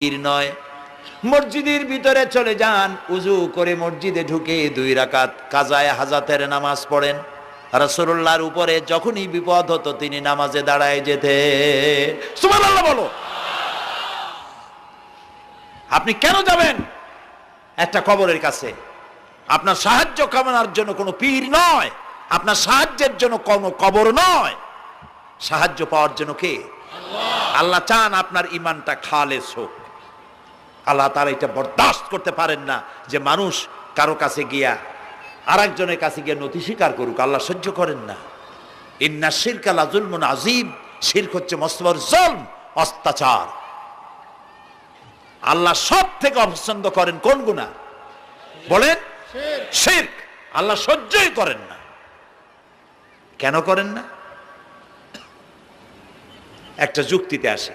পীর নয়। মসজিদের ভিতরে চলে যান, উজু করে মসজিদে ঢুকে 2 রাকাত কাজায়ে হাজাতের নামাজ পড়েন। রাসূলুল্লাহর উপরে যখনই বিপদ হতো তিনি নামাজে দাঁড়ায় যেতেন। সুবহানাল্লাহ বলো। আপনি কেন যাবেন একটা কবরের কাছে? আপনার সাহায্য কামনার জন্য কোনো পীর নয়, আপনার সাহায্যের জন্য কোনো কবর নয়। সাহায্য পাওয়ার জন্য কে? আল্লাহ চান আপনার ঈমানটা খালেস হোক। আল্লাহ তাআলা এটা বরদাস্ত করতে পারেন না যে মানুষ কারো কাছে গিয়া আরেকজনের কাছে গিয়ে নথি স্বীকার করুক। আল্লাহ সহ্য করেন না। ইন্না শিরকা লাযুলমুন আযীম, শিরক হচ্ছে মস্ত বড় জুলম, অত্যাচার। আল্লাহ সব থেকে অপছন্দ করেন কোন গুনাহ বলেন? শিরক। আল্লাহ সহ্যই করেন না। কেন করেন না? একটা যুক্তিতে আসে।